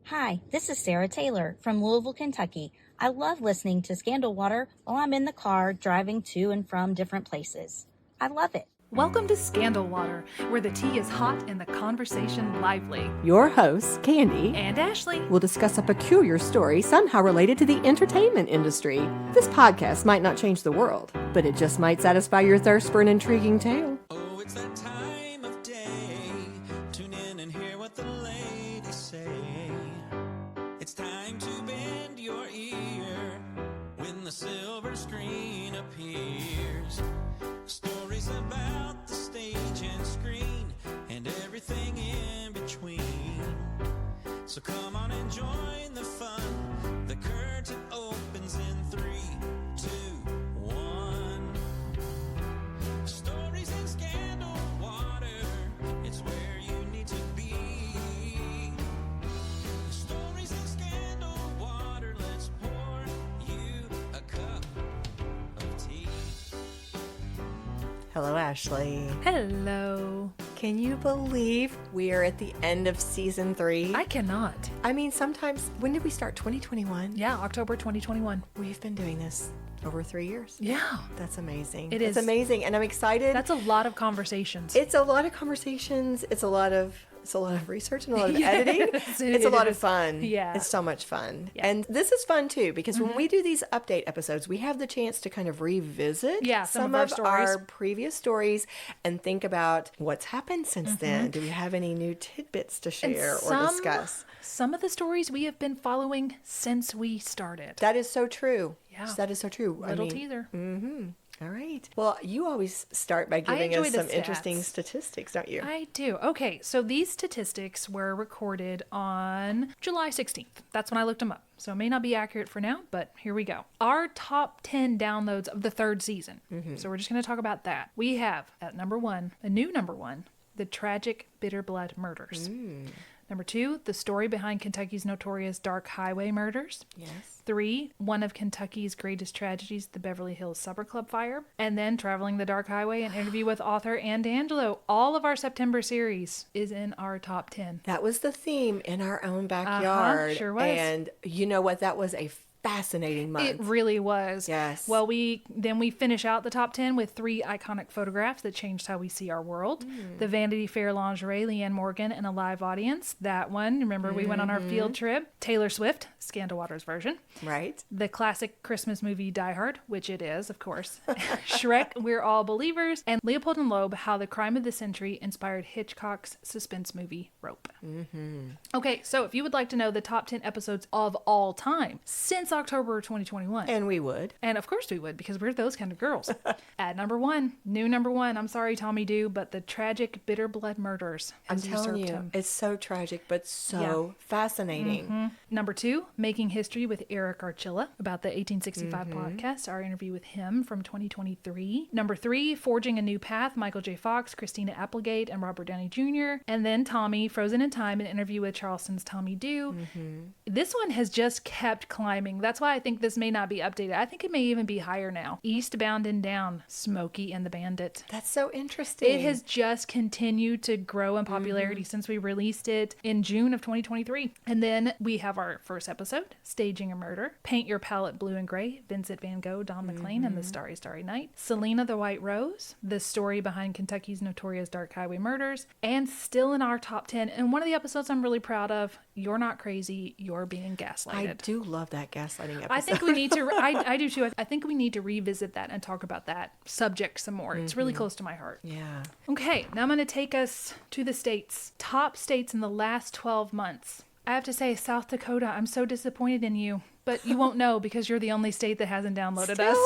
Hi, this is Sarah Taylor from Louisville, Kentucky. I love listening to Scandal Water while I'm in the car driving to and from different places. I love it. Welcome to Scandal Water, where the tea is hot and the conversation lively. Your hosts, Candy And Ashley will discuss a peculiar story somehow related to the entertainment industry. This podcast might not change the world, but it just might satisfy your thirst for an intriguing tale. Oh, it's that time of day. Tune in and hear what the ladies say. It's time to bend your ear when the silver screen appears. Stories about the stage and screen and everything in between. So come on and join the fun. The curtain opens in 3, 2, 1. Stories in Scandal Water, it's where you need to be. Stories in Scandal Water, let's pour you a cup of tea. Hello, Ashley. Hello. Can you believe we are at the end of season 3? I cannot. I mean, sometimes, when did we start? 2021? Yeah, October 2021. We've been doing this over 3 years. Yeah. That's amazing. It It's is. amazing, and I'm excited. That's a lot of conversations. It's a lot of conversations. It's a lot of research and a lot of Yes, editing. It's a lot of is. fun. Yeah. It's so much fun. Yeah. And this is fun too, because when we do these update episodes, we have the chance to kind of revisit some of our stories. our previous stories and think about what's happened since then. Do we have any new tidbits to share or discuss? Some of the stories we have been following since we started. That is so true. Yeah. That is so true. Little teaser. All right. Well, you always start by giving enjoy us the some interesting stats. statistics, don't you? I do. Okay, so these statistics were recorded on July 16th. That's when I looked them up. So it may not be accurate for now, but here we go. Our top 10 downloads of the 3rd season. So we're just going to talk about that. We have at number 1, a new number 1, the tragic Bitter Blood murders. Number 2, the story behind Kentucky's notorious Dark Highway murders. Yes. 3, one of Kentucky's greatest tragedies, the Beverly Hills Supper Club fire. And then Traveling the Dark Highway, an interview with author Ann D'Angelo. All of our September series is in our top 10. That was the theme in our own backyard. Sure was. And you know what? That was a fascinating month. It really was. Yes. Well, we finish out the top 10 with 3 iconic photographs that changed how we see our world. The Vanity Fair lingerie, Leanne Morgan, and a live audience. That one, remember we went on our field trip. Taylor Swift, Scandal Water's version. Right. The classic Christmas movie Die Hard, which it is, of course. Shrek, We're All Believers. And Leopold and Loeb, How the Crime of the Century inspired Hitchcock's suspense movie Rope. Okay, so if you would like to know the top 10 episodes of all time since October 2021. And we would. And of course we would, because we're those kind of girls. At number 1, new number 1, I'm sorry, Tommy Doo, but the tragic Bitter Blood murders I'm has telling usurped you, him. it's so tragic, but so fascinating. Number 2, Making History with Eric Archilla, about the 1865 podcast, our interview with him from 2023. Number 3, Forging a New Path, Michael J. Fox, Christina Applegate, and Robert Downey Jr. And then Tommy, Frozen in Time, an interview with Charleston's Tommy Doo. This one has just kept climbing. That's why I think this may not be updated. I think it may even be higher now. Eastbound and Down, Smokey and the Bandit. That's so interesting. It has just continued to grow in popularity since we released it in June of 2023. And then we have our first episode, Staging a Murder, Paint Your Palette Blue and Gray, Vincent Van Gogh, Don McLean, and the Starry, Starry Night, Selena the White Rose, the story behind Kentucky's notorious Dark Highway murders, and still in our top 10. And one of the episodes I'm really proud of, You're Not Crazy, You're Being Gaslighted. I do love that gaslighting episode. I think we need to, I do too. I think we need to revisit that and talk about that subject some more. It's really close to my heart. Yeah. Okay, now I'm going to take us to the states. Top states in the last 12 months. I have to say, South Dakota, I'm so disappointed in you. But you won't know because you're the only state that hasn't downloaded us.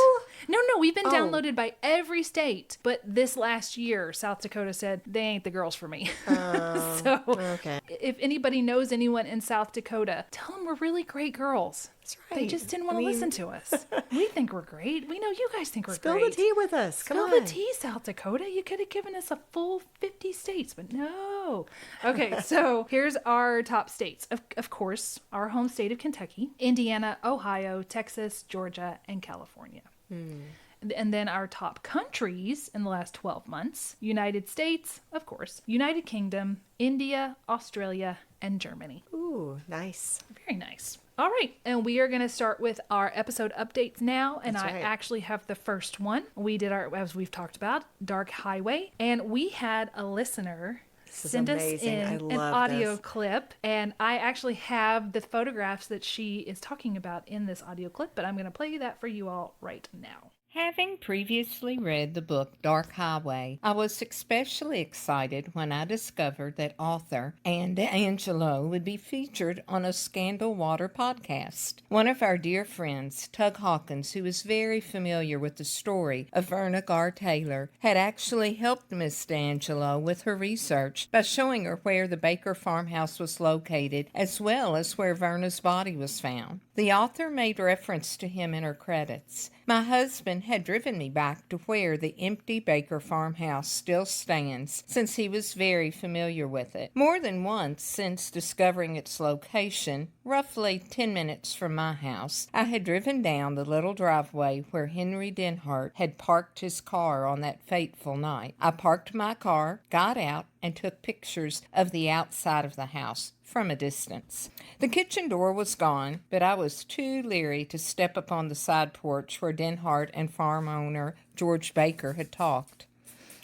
No, we've been downloaded by every state. But this last year, South Dakota said, they ain't the girls for me. So Okay. if anybody knows anyone in South Dakota, tell them we're really great girls. That's right. They just didn't want to listen to us. We think we're great. We know you guys think we're Spill great. the tea with us. Come Spill on. the tea, South Dakota. You could have given us a full 50 states, but no. Okay, so here's our top states. Of course, our home state of Kentucky, Indiana, Ohio, Texas, Georgia, and California. And then our top countries in the last 12 months, United States, of course, United Kingdom, India, Australia, and Germany. Ooh, nice. Very nice. All right, and we are going to start with our episode updates now, and That's I right. actually have the first one. We did our, as we've talked about, Dark Highway, and we had a listener send us amazing. I in an love audio this. clip, and I actually have the photographs that she is talking about in this audio clip, but I'm going to play that for you all right now. Having previously read the book Dark Highway, I was especially excited when I discovered that author Anne D'Angelo would be featured on a Scandal Water podcast. One of our dear friends, Tug Hawkins, who is very familiar with the story of Verna Garr Taylor, had actually helped Miss D'Angelo with her research by showing her where the Baker farmhouse was located, as well as where Verna's body was found. The author made reference to him in her credits. My husband had driven me back to where the empty Baker farmhouse still stands, since he was very familiar with it. More than once since discovering its location, roughly 10 minutes from my house, I had driven down the little driveway where Henry Denhart had parked his car on that fateful night. I parked my car, got out, and took pictures of the outside of the house from a distance. The kitchen door was gone, but I was too leery to step upon the side porch where Denhart and farm owner George Baker had talked.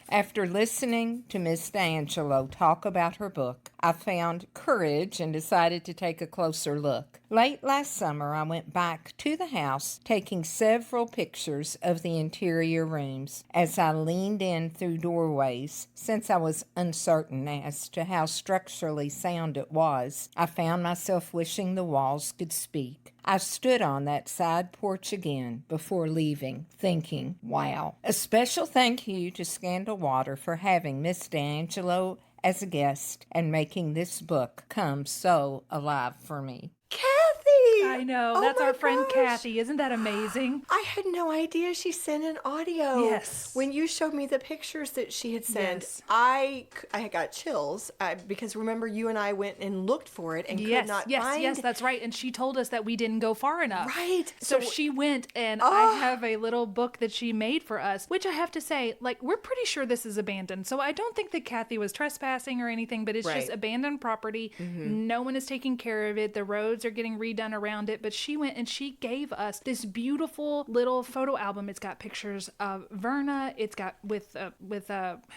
After listening to Miss D'Angelo talk about her book, I found courage and decided to take a closer look. Late last summer, I went back to the house, taking several pictures of the interior rooms. As I leaned in through doorways, since I was uncertain as to how structurally sound it was, I found myself wishing the walls could speak. I stood on that side porch again before leaving, thinking, wow. A special thank you to Scandal Water for having Miss D'Angelo as a guest and making this book come so alive for me. Kathy! I know. Oh That's my our friend gosh. Kathy. Isn't that amazing? I had no idea she sent an audio. Yes. When you showed me the pictures that she had sent, Yes. I got chills because remember you and I went and looked for it and could not find. Yes, that's right. And she told us that we didn't go far enough. Right. So she went, and I have a little book that she made for us, which I have to say, like, we're pretty sure this is abandoned. So I don't think that Kathy was trespassing or anything, but it's just Right. abandoned property. No one is taking care of it. The roads are getting redone around it. But she went and she gave us this beautiful little photo album. It's got pictures of Verna. It's got with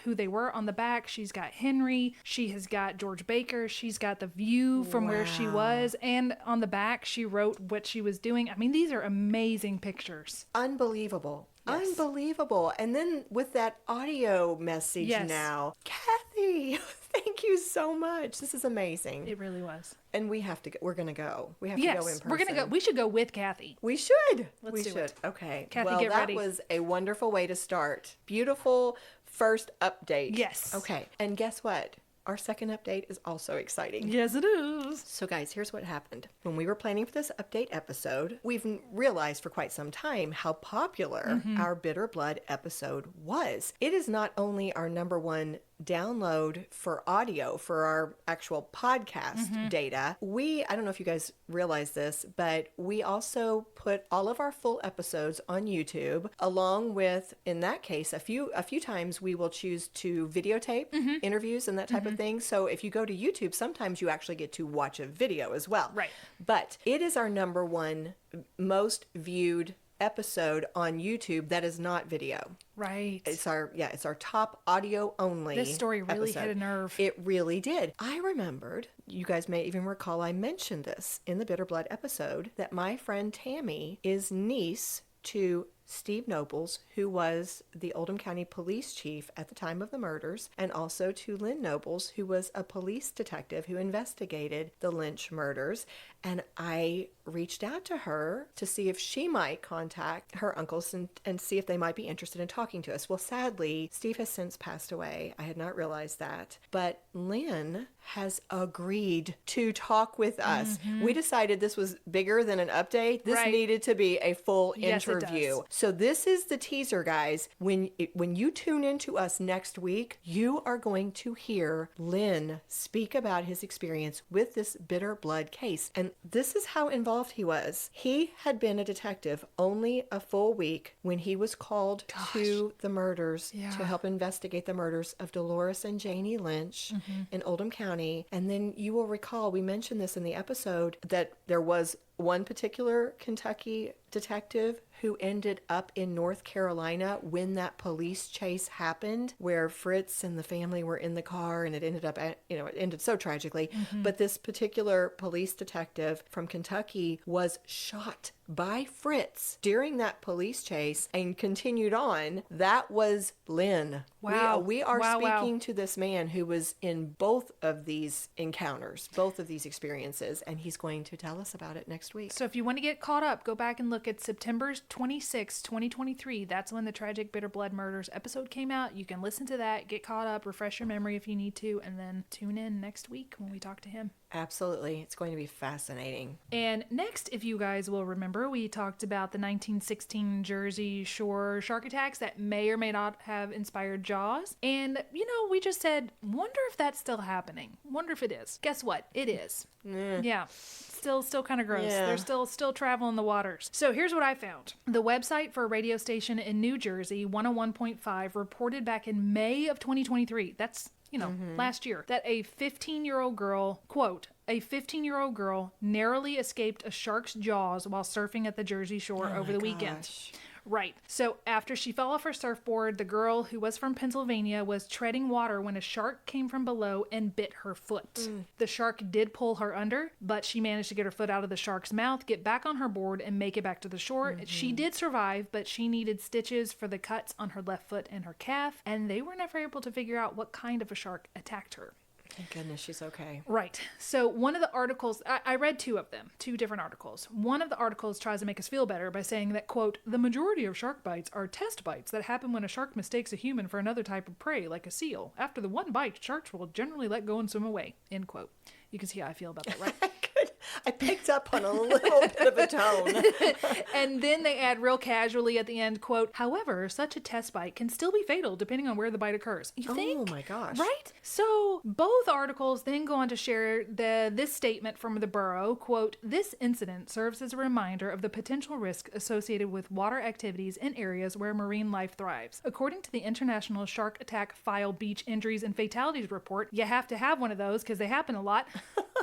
who they were on the back. She's got Henry. She has got George Baker. She's got the view from where she was. And on the back, she wrote what she was doing. I mean, these are amazing pictures. Unbelievable. Yes. Unbelievable. And then with that audio message Yes. now, Kathy, thank you so much. This is amazing. It really was. And we have to go. We're going to go. We have to go in Yes, person. we're going to go. We should go with Kathy. We should. Let's we do should. it. Okay. Kathy, well, get that ready. was a wonderful way to start. Beautiful first update. Yes. Okay. And guess what? Our second update is also exciting. Yes, it is. So guys, here's what happened. When we were planning for this update episode, we've realized for quite some time how popular our Bitter Blood episode was. It is not only our number one download for audio for our actual podcast data. I don't know if you guys realize this, but we also put all of our full episodes on YouTube, along with, in that case, a few times we will choose to videotape interviews and that type of thing. So if you go to YouTube, sometimes you actually get to watch a video as well. Right. But it is our number one most viewed episode on YouTube that is not video. Right. It's our top audio only. This story really hit a nerve. It really did. I remembered, you guys may even recall I mentioned this in the Bitter Blood episode, that my friend Tammy is niece to Steve Nobles, who was the Oldham County Police Chief at the time of the murders, and also to Lynn Nobles, who was a police detective who investigated the Lynch murders. And I reached out to her to see if she might contact her uncles and see if they might be interested in talking to us. Well, sadly, Steve has since passed away. I had not realized that. But Lynn has agreed to talk with us. We decided this was bigger than an update. This Right. needed to be a full Yes, it interview. does. So this is the teaser, guys. When you tune into us next week, you are going to hear Lynn speak about his experience with this bitter blood case. And this is how involved he was. He had been a detective only a full week when he was called to the murders to help investigate the murders of Dolores and Janie Lynch in Oldham County. And then you will recall, we mentioned this in the episode, that there was one particular Kentucky detective who ended up in North Carolina when that police chase happened, where Fritz and the family were in the car, and it ended up, it ended so tragically. But this particular police detective from Kentucky was shot by Fritz during that police chase and continued on. That was Lynn. Wow. We are speaking to this man who was in both of these encounters, both of these experiences, and he's going to tell us about it next week. So if you want to get caught up, go back and look at September 26, 2023. That's when the tragic Bitter Blood Murders episode came out. You can listen to that, get caught up, refresh your memory if you need to, and then tune in next week when we talk to him. Absolutely. It's going to be fascinating. And next, if you guys will remember, we talked about the 1916 Jersey Shore shark attacks that may or may not have inspired Jaws. And, we just said, wonder if that's still happening. Wonder if it is. Guess what? It is. Yeah. Still kind of gross. Yeah. They're still traveling the waters. So here's what I found. The website for a radio station in New Jersey, 101.5, reported back in May of 2023. That's last year, that a 15-year-old girl, quote, a 15-year-old girl narrowly escaped a shark's jaws while surfing at the Jersey Shore over the weekend. Right. So after she fell off her surfboard, the girl, who was from Pennsylvania, was treading water when a shark came from below and bit her foot. The shark did pull her under, but she managed to get her foot out of the shark's mouth, get back on her board, and make it back to the shore. She did survive, but she needed stitches for the cuts on her left foot and her calf, and they were never able to figure out what kind of a shark attacked her. Thank goodness she's okay. Right. So one of the articles, I read two of them, two different articles. One of the articles tries to make us feel better by saying that, quote, the majority of shark bites are test bites that happen when a shark mistakes a human for another type of prey, like a seal. After the one bite, sharks will generally let go and swim away, end quote. You can see how I feel about that, right? I picked up on a little bit of a tone. And then they add real casually at the end, quote, however, such a test bite can still be fatal depending on where the bite occurs. You think? Oh my gosh. Right? So both articles then go on to share this statement from the borough, quote, this incident serves as a reminder of the potential risk associated with water activities in areas where marine life thrives. According to the International Shark Attack File Beach Injuries and Fatalities Report, you have to have one of those because they happen a lot.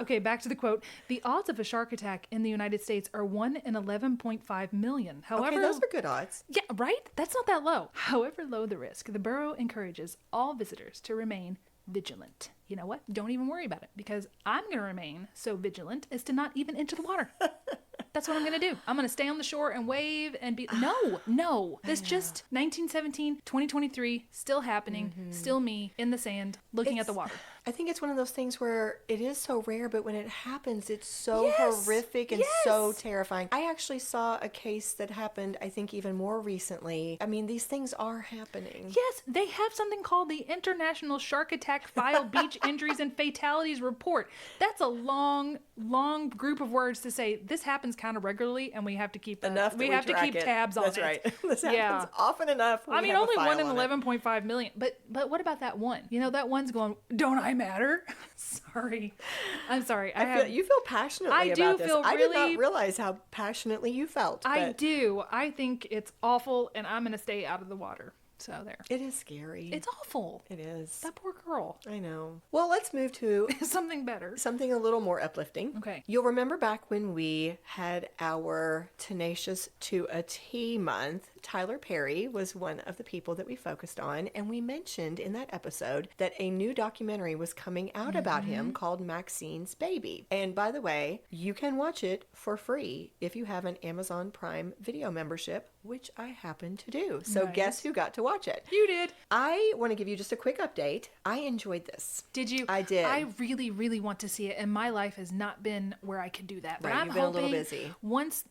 Okay, back to the quote. The odds of a shark attack in the United States are 1 in 11.5 million. However, okay, those are good odds. Yeah, right? That's not that low. However low the risk, the borough encourages all visitors to remain vigilant. You know what? Don't even worry about it, because I'm going to remain so vigilant as to not even enter the water. That's what I'm going to do. I'm going to stay on the shore and wave and be... No. This just 1917, 2023, still happening, still me in the sand, looking at the water. I think it's one of those things where it is so rare, but when it happens, it's so horrific and so terrifying. I actually saw a case that happened, I think, even more recently. I mean, these things are happening. Yes, they have something called the International Shark Attack File Beach Injuries and Fatalities Report. That's a long group of words to say this happens kind of regularly, and we have to keep we have to keep tabs on it. That's right. This happens often enough. I mean, only 1 in 11.5 million. But what about that one? That one's going, don't I matter? Sorry. I'm sorry. You feel passionately about this. I did not realize how passionately you felt. I do. I think it's awful, and I'm going to stay out of the water. So there. It is scary. It's awful. It is. That poor girl. I know. Well, let's move to something better. Something a little more uplifting. Okay. You'll remember back when we had our Tenacious to a T month, Tyler Perry was one of the people that we focused on, and we mentioned in that episode that a new documentary was coming out about him called Maxine's Baby. And by the way, you can watch it for free if you have an Amazon Prime Video membership, which I happen to do. So guess who got to watch it. You did. I want to give you just a quick update. I enjoyed this. Did you? I did. I really, really want to see it, and my life has not been where I could do that. But Right, I'm you've been a little hoping busy. Once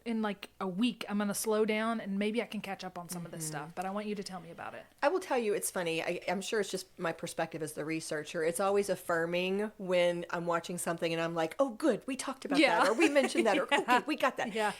in like a week, I'm gonna slow down, and maybe I can catch up on some of this stuff. But I want you to tell me about it. I will tell you, it's funny. I'm sure it's just my perspective as the researcher. It's always affirming when I'm watching something and I'm like, oh, good, we talked about that, or we mentioned that, or okay, we got that. Yeah.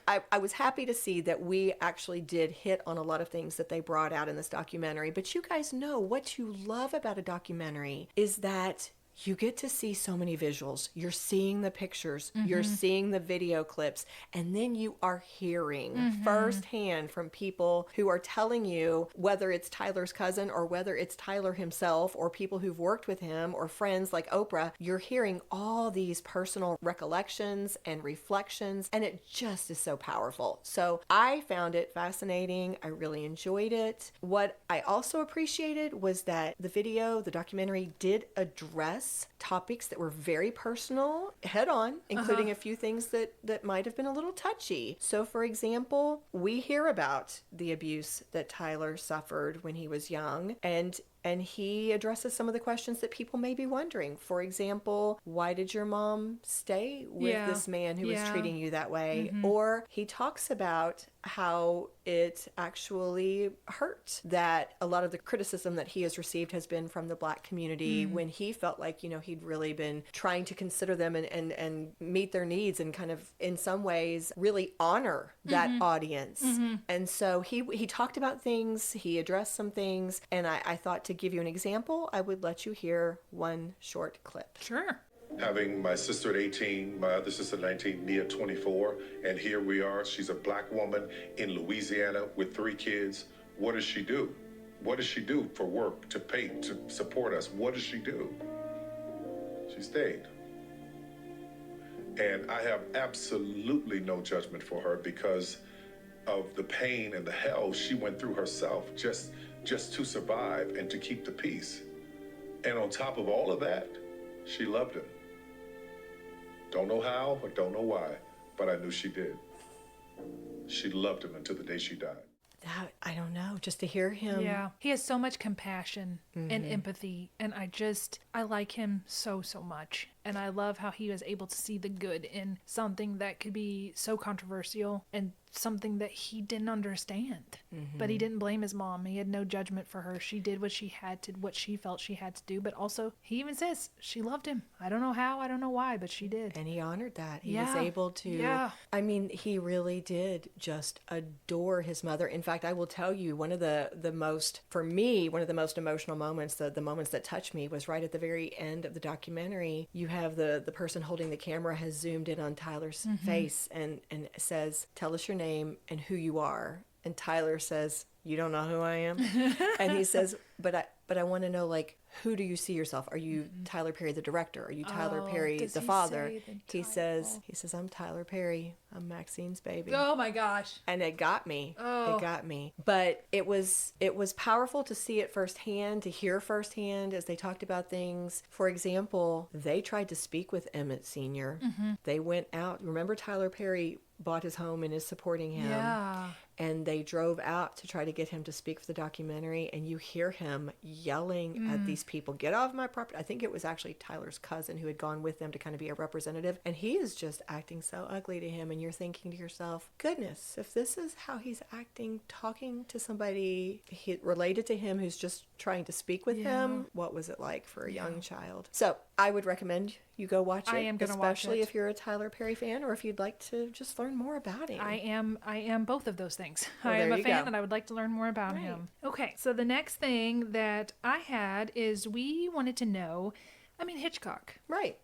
I was happy to see that we actually did hit on a lot of things that they brought out in this documentary. But you guys know what you love about a documentary is that you get to see so many visuals. You're seeing the pictures, you're seeing the video clips, and then you are hearing firsthand from people who are telling you, whether it's Tyler's cousin or whether it's Tyler himself or people who've worked with him or friends like Oprah, you're hearing all these personal recollections and reflections, and it just is so powerful. So I found it fascinating. I really enjoyed it. What I also appreciated was that the documentary did address topics that were very personal head on, including a few things that might have been a little touchy. So, for example, we hear about the abuse that Tyler suffered when he was young, and he addresses some of the questions that people may be wondering. For example, why did your mom stay with this man who was treating you that way? Or he talks about how it actually hurt that a lot of the criticism that he has received has been from the Black community when he felt like, he'd really been trying to consider them and meet their needs and kind of in some ways really honor that audience. And so he talked about things, he addressed some things, and I thought to give you an example, I would let you hear one short clip. Sure. Having my sister at 18, my other sister at 19, Nia 24, and here we are. She's a Black woman in Louisiana with 3 kids. What does she do? What does she do for work, to pay, to support us? What does she do? She stayed. And I have absolutely no judgment for her because of the pain and the hell she went through herself just to survive and to keep the peace. And on top of all of that, she loved him. Don't know how or don't know why, but I knew she did. She loved him until the day she died. I don't know, just to hear him. Yeah. He has so much compassion and empathy, and I like him so much. And I love how he was able to see the good in something that could be so controversial and something that he didn't understand. But he didn't blame his mom. He had no judgment for her. She did what she felt she had to do. But also, he even says she loved him. I don't know how, I don't know why, but she did. And he honored that. He was able to. Yeah. I mean, he really did just adore his mother. In fact, I will tell you, one of the most emotional moments, the moments that touched me was right at the very end of the documentary. You have the person holding the camera has zoomed in on Tyler's face and says, tell us your name and who you are. And Tyler says, you don't know who I am? And he says, but I want to know, like, who do you see yourself? Are you Tyler Perry, the director? Are you Tyler Perry, the father? He says, I'm Tyler Perry. I'm Maxine's baby. Oh my gosh. And it got me. Oh. It got me. But it was powerful to see it firsthand, to hear firsthand as they talked about things. For example, they tried to speak with Emmett Sr. They went out. Remember, Tyler Perry bought his home and is supporting him. Yeah. And they drove out to try to get him to speak for the documentary, and you hear him yelling at these people, get off my property. I think it was actually Tyler's cousin who had gone with them to kind of be a representative, and he is just acting so ugly to him, and you're thinking to yourself, goodness, if this is how he's acting, talking to somebody related to him who's just trying to speak with him, what was it like for a young child? So I would recommend you go watch it. I am going to watch it. Especially if you're a Tyler Perry fan or if you'd like to just learn more about him. I am both of those things. Well, I am there a you fan go. and I would like to learn more about him. Okay, so the next thing that I had is we wanted to know, Hitchcock. Right.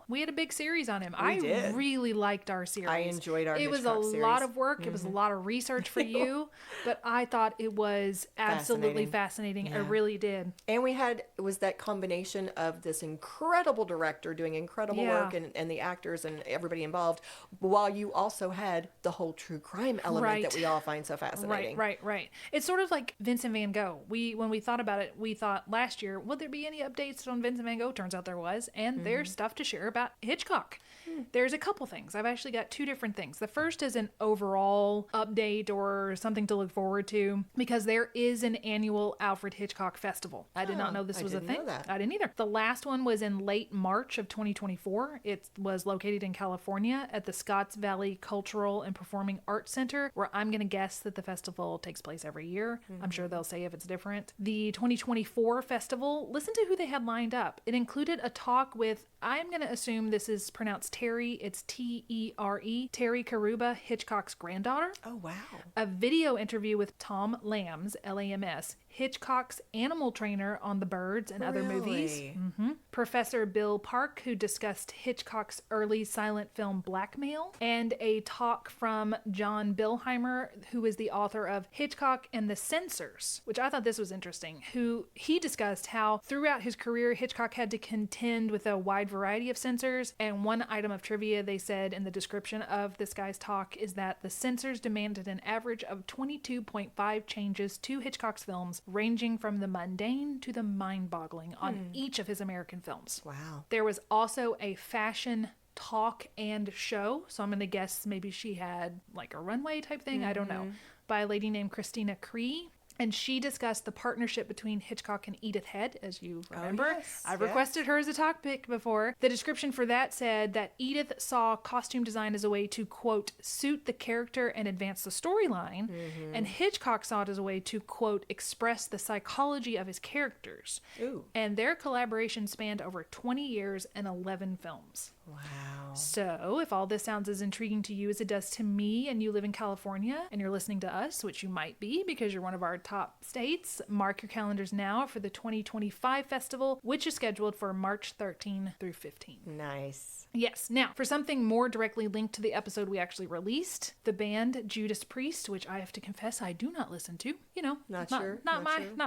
We had a big series on him. We did. Really liked our series. I enjoyed our It was Hitchcock a series. lot of work. It was a lot of research for you, but I thought it was absolutely fascinating. I really did. And it was that combination of this incredible director doing incredible work and the actors and everybody involved, while you also had the whole true crime element that we all find so fascinating. Right. It's sort of like Vincent van Gogh. When we thought about it, we thought last year, will there be any updates on Vincent van Gogh? Turns out there was, and there's stuff to share about Hitchcock. There's a couple things. I've actually got two different things. The first is an overall update or something to look forward to, because there is an annual Alfred Hitchcock Festival. I did not know this was a thing. I didn't either. The last one was in late March of 2024. It was located in California at the Scotts Valley Cultural and Performing Arts Center, where I'm going to guess that the festival takes place every year. I'm sure they'll say if it's different. The 2024 festival, listen to who they had lined up. It included a talk with, I'm going to assume this is pronounced Terry, it's T-E-R-E, Terry Karuba, Hitchcock's granddaughter. Oh, wow. A video interview with Tom Lambs, L-A-M-S, Hitchcock's animal trainer on The Birds and other movies. Professor Bill Park, who discussed Hitchcock's early silent film Blackmail, and a talk from John Bilheimer, who is the author of Hitchcock and the Censors, which I thought this was interesting, who he discussed how throughout his career Hitchcock had to contend with a wide variety of censors, and one item of trivia they said in the description of this guy's talk is that the censors demanded an average of 22.5 changes to Hitchcock's films, ranging from the mundane to the mind-boggling on each of his American films. Wow. There was also a fashion talk and show, so I'm going to guess maybe she had like a runway type thing, I don't know, by a lady named Christina Cree. And she discussed the partnership between Hitchcock and Edith Head, as you remember. I've requested her as a talk pick before. The description for that said that Edith saw costume design as a way to, quote, suit the character and advance the storyline. And Hitchcock saw it as a way to, quote, express the psychology of his characters. Ooh. And their collaboration spanned over 20 years and 11 films. Wow. So, if all this sounds as intriguing to you as it does to me, and you live in California and you're listening to us, which you might be because you're one of our top states, mark your calendars now for the 2025 festival, which is scheduled for March 13 through 15. Nice. Yes. Now, for something more directly linked to the episode we actually released, the band Judas Priest, which I have to confess I do not listen to. You know, not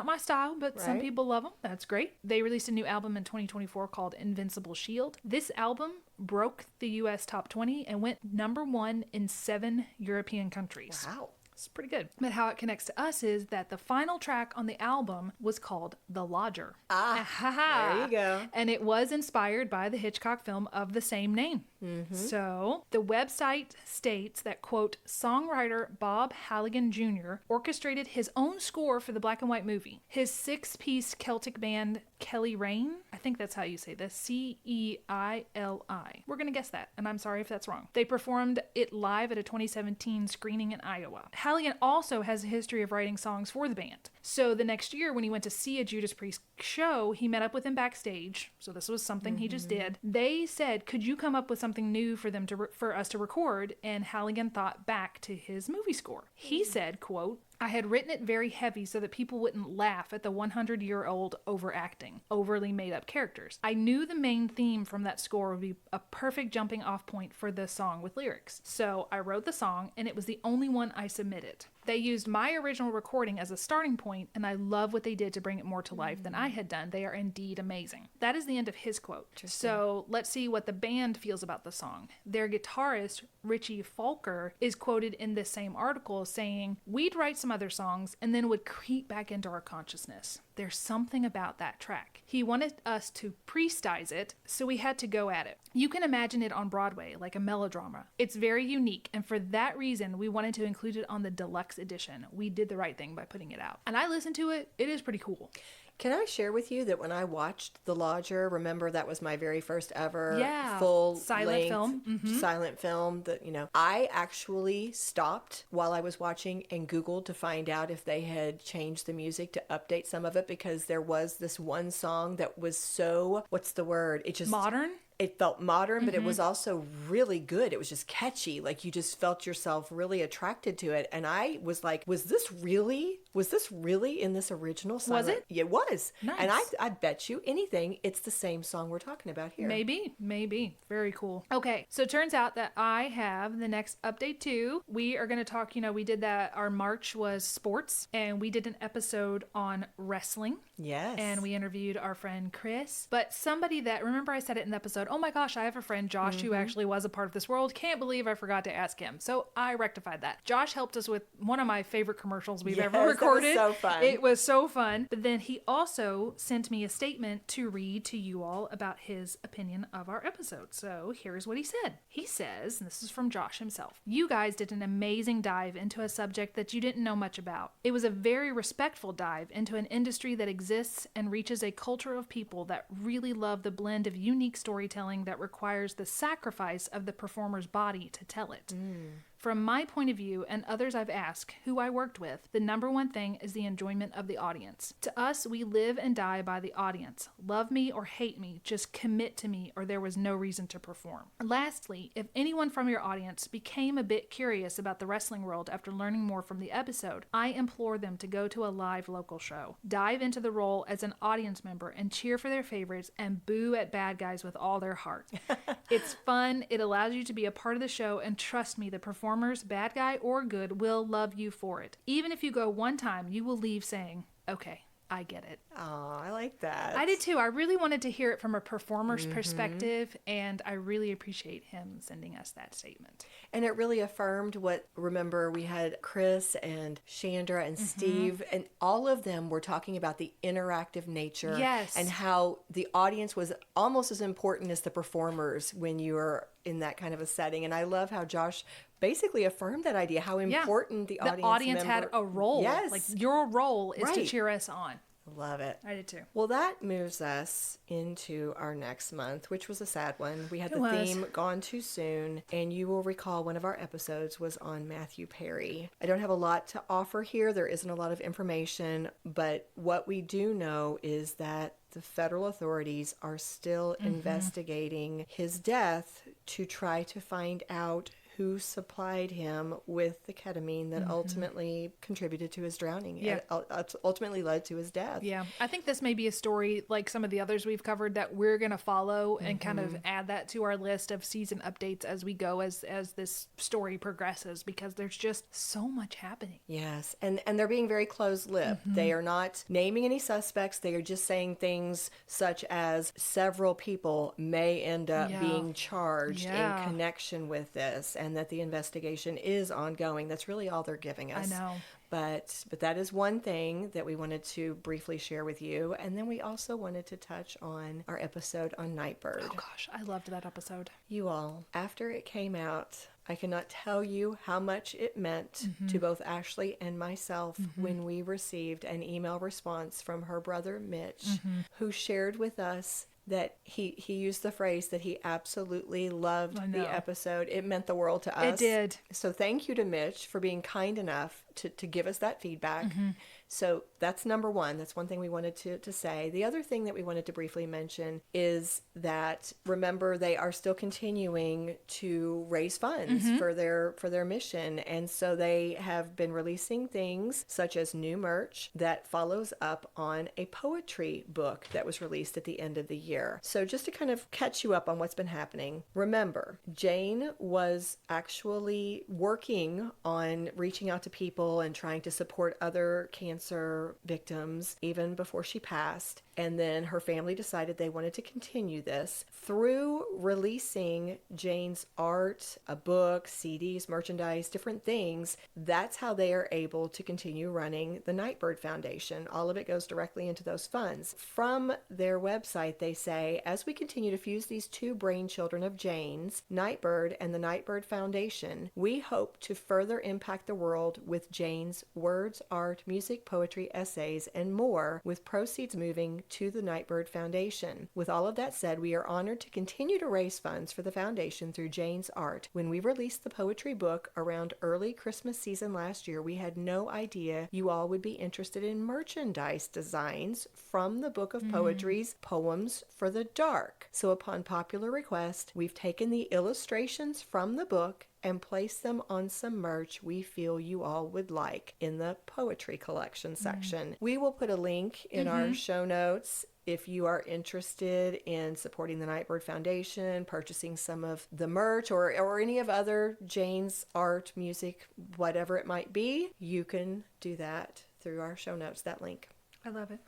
my style, but some people love them. That's great. They released a new album in 2024 called Invincible Shield. This album broke the US top 20 and went #1 in 7 European countries. Wow. It's pretty good. But how it connects to us is that the final track on the album was called The Lodger. There you go. And it was inspired by the Hitchcock film of the same name. So the website states that, quote, songwriter Bob Halligan Jr. orchestrated his own score for the black and white movie. His 6-piece Celtic band Kelly Rain, I think that's how you say this, Ceili. We're going to guess that, and I'm sorry if that's wrong. They performed it live at a 2017 screening in Iowa. Halligan also has a history of writing songs for the band. So the next year when he went to see a Judas Priest show, he met up with him backstage. So this was something he just did. They said, could you come up with something new for them to for us to record? And Halligan thought back to his movie score. He said, quote, I had written it very heavy so that people wouldn't laugh at the 100-year-old overacting, overly made-up characters. I knew the main theme from that score would be a perfect jumping off point for the song with lyrics. So I wrote the song, and it was the only one I submitted. They used my original recording as a starting point, and I love what they did to bring it more to life than I had done. They are indeed amazing. That is the end of his quote. So let's see what the band feels about the song. Their guitarist, Richie Falker, is quoted in this same article saying, we'd write some other songs and then would creep back into our consciousness. There's something about that track. He wanted us to priestize it, so we had to go at it. You can imagine it on Broadway, like a melodrama. It's very unique, and for that reason, we wanted to include it on the deluxe edition. We did the right thing by putting it out. And I listened to it. It is pretty cool. Can I share with you that when I watched The Lodger, remember that was my very first ever silent film that, you know, I actually stopped while I was watching and Googled to find out if they had changed the music to update some of it, because there was this one song that was so, what's the word? It just... modern? It felt modern, but it was also really good. It was just catchy. Like you just felt yourself really attracted to it. And I was like, was this really in this original song? Was it? It was. Nice. And I bet you anything, it's the same song we're talking about here. Maybe. Very cool. Okay, so it turns out that I have the next update too. We are going to talk, we did that, our March was sports, and we did an episode on wrestling. Yes. And we interviewed our friend Chris. But somebody that, remember I said it in the episode, episode, oh my gosh, I have a friend, Josh, who actually was a part of this world. Can't believe I forgot to ask him. So I rectified that. Josh helped us with one of my favorite commercials we've ever recorded. That was so fun. It was so fun. But then he also sent me a statement to read to you all about his opinion of our episode. So here's what he said. He says, and this is from Josh himself, you guys did an amazing dive into a subject that you didn't know much about. It was a very respectful dive into an industry that exists and reaches a culture of people that really love the blend of unique storytelling that requires the sacrifice of the performer's body to tell it. From my point of view and others I've asked who I worked with, the number one thing is the enjoyment of the audience. To us, we live and die by the audience. Love me or hate me, just commit to me or there was no reason to perform. Lastly, if anyone from your audience became a bit curious about the wrestling world after learning more from the episode, I implore them to go to a live local show. Dive into the role as an audience member and cheer for their favorites and boo at bad guys with all their heart. It's fun, it allows you to be a part of the show, and trust me, the performers, bad guy or good, will love you for it. Even if you go one time, you will leave saying, okay, I get it. Oh, I like that. I did too. I really wanted to hear it from a performer's perspective, and I really appreciate him sending us that statement. And it really affirmed remember, we had Chris and Chandra and Steve, and all of them were talking about the interactive nature. Yes. And how the audience was almost as important as the performers when you were in that kind of a setting. And I love how Josh basically affirmed that idea, how important the audience had a role. Yes. Like, your role is to Right. cheer us on. Love it. I did too. Well, that moves us into our next month, which was a sad one. We had the was. theme Gone Too Soon, and you will recall one of our episodes was on Matthew Perry. I don't have a lot to offer here. There isn't a lot of information, but what we do know is that the federal authorities are still investigating his death to try to find out who supplied him with the ketamine that ultimately contributed to his drowning. Yeah. It ultimately led to his death. Yeah, I think this may be a story like some of the others we've covered that we're going to follow and kind of add that to our list of season updates as we go, as this story progresses, because there's just so much happening. Yes, and they're being very close-lipped. They are not naming any suspects. They are just saying things such as several people may end up being charged in connection with this, and that the investigation is ongoing. That's really all they're giving us. I know. But that is one thing that we wanted to briefly share with you. And then we also wanted to touch on our episode on Nightbird. Oh gosh, I loved that episode. You all, after it came out, I cannot tell you how much it meant to both Ashley and myself when we received an email response from her brother Mitch, who shared with us that he used the phrase that he absolutely loved the episode. It meant the world to us. It did. So thank you to Mitch for being kind enough to give us that feedback. So that's number one. That's one thing we wanted to say. The other thing that we wanted to briefly mention is that, remember, they are still continuing to raise funds for their mission. And so they have been releasing things such as new merch that follows up on a poetry book that was released at the end of the year. So just to kind of catch you up on what's been happening, remember, Jane was actually working on reaching out to people and trying to support other cancer victims even before she passed. And then her family decided they wanted to continue this through releasing Jane's art, a book, CDs, merchandise, different things. That's how they are able to continue running the Nightbird Foundation. All of it goes directly into those funds. From their website, they say, as we continue to fuse these two brainchildren of Jane's, Nightbird and the Nightbird Foundation, we hope to further impact the world with Jane's words, art, music, poetry, essays, and more, with proceeds moving to the Nightbird Foundation. With all of that said, we are honored to continue to raise funds for the foundation through Jane's art. When we released the poetry book around early Christmas season last year, we had no idea you all would be interested in merchandise designs from the book of poetry's Poems for the Dark. So upon popular request, we've taken the illustrations from the book and place them on some merch we feel you all would like in the poetry collection section. We will put a link in our show notes if you are interested in supporting the Nightbird Foundation, purchasing some of the merch or any of other Jane's art, music, whatever it might be. You can do that through our show notes, that link. I love it.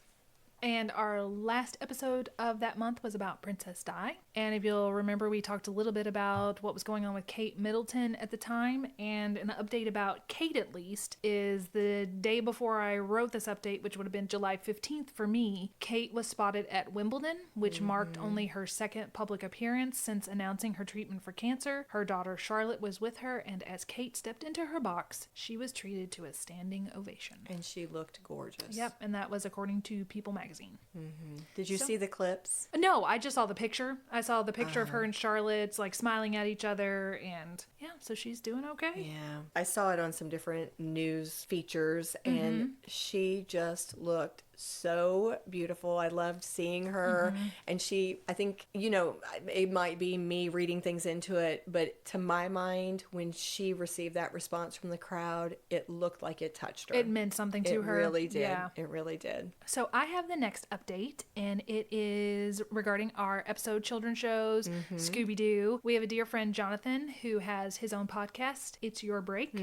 And our last episode of that month was about Princess Di. And if you'll remember, we talked a little bit about what was going on with Kate Middleton at the time. And an update about Kate, at least, is the day before I wrote this update, which would have been July 15th for me, Kate was spotted at Wimbledon, which marked only her second public appearance since announcing her treatment for cancer. Her daughter Charlotte was with her, and as Kate stepped into her box, she was treated to a standing ovation. And she looked gorgeous. Yep, and that was according to People magazine. Did you see the clips? No, I just saw the picture. I saw the picture of her and Charlotte's like smiling at each other, and yeah, so she's doing okay. Yeah. I saw it on some different news features, and she just looked so beautiful. I loved seeing her. And she, I think, you know, it might be me reading things into it, but to my mind, when she received that response from the crowd, it looked like it touched her. It meant something to her. It really did. Yeah. It really did. So I have the next update, and it is regarding our episode children shows, Scooby-Doo. We have a dear friend, Jonathan, who has his own podcast, It's Your Break,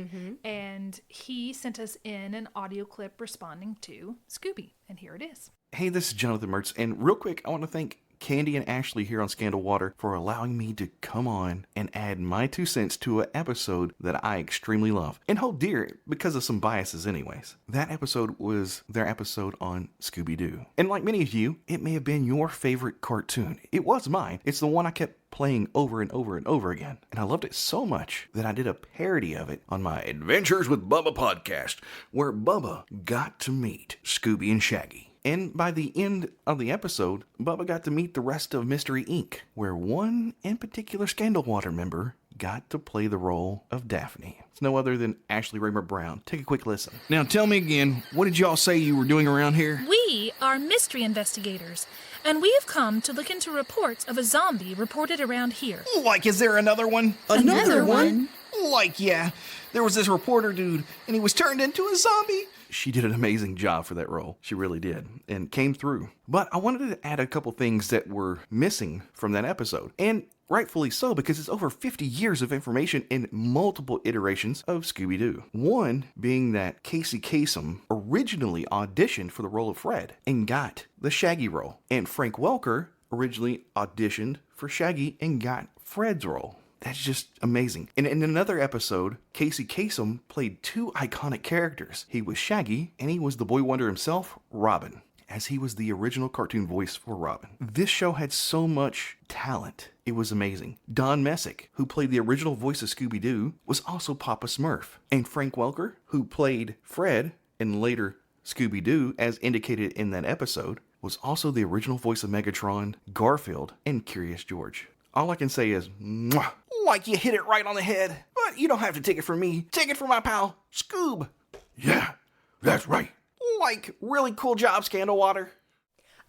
and he sent us in an audio clip responding to Scooby, and here it is. Hey, this is Jonathan Mertz, and real quick, I want to thank Candy and Ashley here on Scandal Water for allowing me to come on and add my 2 cents to an episode that I extremely love and hold dear because of some biases anyways. That episode was their episode on Scooby-Doo. And like many of you, it may have been your favorite cartoon. It was mine. It's the one I kept playing over and over and over again. And I loved it so much that I did a parody of it on my Adventures with Bubba podcast, where Bubba got to meet Scooby and Shaggy. And by the end of the episode, Bubba got to meet the rest of Mystery Inc., where one in particular Scandal Water member got to play the role of Daphne. It's no other than Ashley Raymer Brown. Take a quick listen. Now tell me again, what did y'all say you were doing around here? We are mystery investigators, and we have come to look into reports of a zombie reported around here. Like, is there another one? Another one? Like, yeah. There was this reporter dude, and he was turned into a zombie. She did an amazing job for that role. She really did, and came through. But I wanted to add a couple things that were missing from that episode. And rightfully so, because it's over 50 years of information in multiple iterations of Scooby-Doo. One being that Casey Kasem originally auditioned for the role of Fred and got the Shaggy role. And Frank Welker originally auditioned for Shaggy and got Fred's role. That's just amazing. And in another episode, Casey Kasem played 2 iconic characters. He was Shaggy, and he was the boy wonder himself, Robin, as he was the original cartoon voice for Robin. This show had so much talent. It was amazing. Don Messick, who played the original voice of Scooby-Doo, was also Papa Smurf. And Frank Welker, who played Fred and later Scooby-Doo, as indicated in that episode, was also the original voice of Megatron, Garfield, and Curious George. All I can say is, mwah, like you hit it right on the head. But you don't have to take it from me. Take it from my pal, Scoob. Yeah, that's right. Like, really cool job, Scandal Water.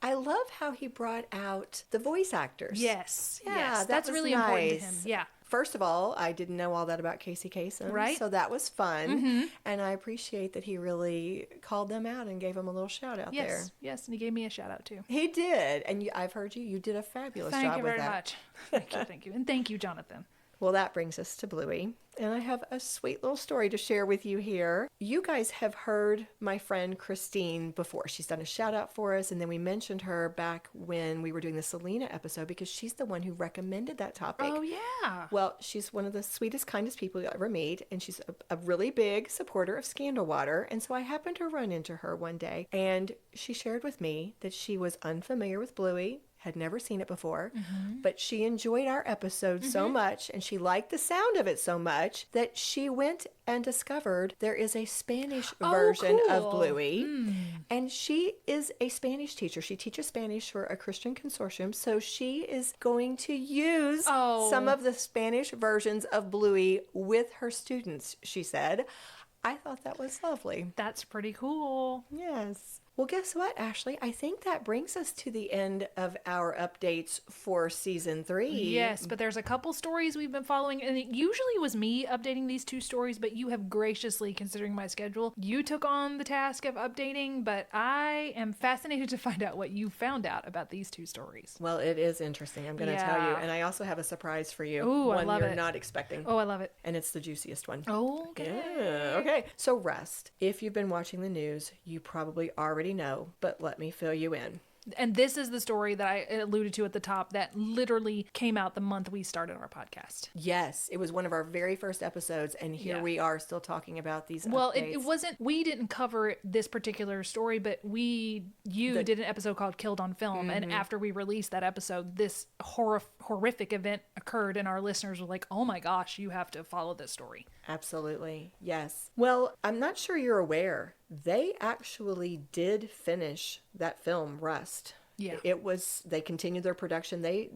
I love how he brought out the voice actors. Yes, Yeah, yes, that that's was really important to him. nice. Yeah. First of all, I didn't know all that about Casey Kasem. Right. So that was fun. And I appreciate that he really called them out and gave them a little shout out there. Yes, yes, and he gave me a shout out too. He did. And I've heard you did a fabulous Thank job you with very that. much. Thank you. And thank you, Jonathan. Well, that brings us to Bluey. And I have a sweet little story to share with you here. You guys have heard my friend Christine before. She's done a shout out for us. And then we mentioned her back when we were doing the Selena episode because she's the one who recommended that topic. Oh, yeah. Well, she's one of the sweetest, kindest people you'll ever meet. And she's a really big supporter of Scandal Water. And so I happened to run into her one day. And she shared with me that she was unfamiliar with Bluey, had never seen it before, but she enjoyed our episode so much and she liked the sound of it so much that she went and discovered there is a Spanish version of cool. Bluey. And she is a Spanish teacher. She teaches Spanish for a Christian consortium. So she is going to use some of the Spanish versions of Bluey with her students, she said. I thought that was lovely. That's pretty cool. Yes. Well, guess what, Ashley? I think that brings us to the end of our updates for season 3. Yes, but there's a couple stories we've been following, and it usually was me updating these 2 stories, but you have graciously, considering my schedule, you took on the task of updating, but I am fascinated to find out what you found out about these 2 stories. Well, it is interesting, I'm going to tell you. Yeah. And I also have a surprise for you. Ooh, I one love you're it. not expecting. Oh, I love it. And it's the juiciest one. Oh, okay. Yeah, okay. So, Rust, if you've been watching the news, you probably already know, but let me fill you in. And this is the story that I alluded to at the top that literally came out the month we started our podcast. Yes, it was one of our very first episodes, and here we are still talking about these Well, updates. it wasn't, we didn't cover this particular story, but you did an episode called Killed on Film, and after we released that episode, this horrific event occurred, and our listeners were like, oh my gosh, you have to follow this story. Absolutely. Yes. Well, I'm not sure you're aware. They actually did finish that film, Rust. Yeah. They continued their production. They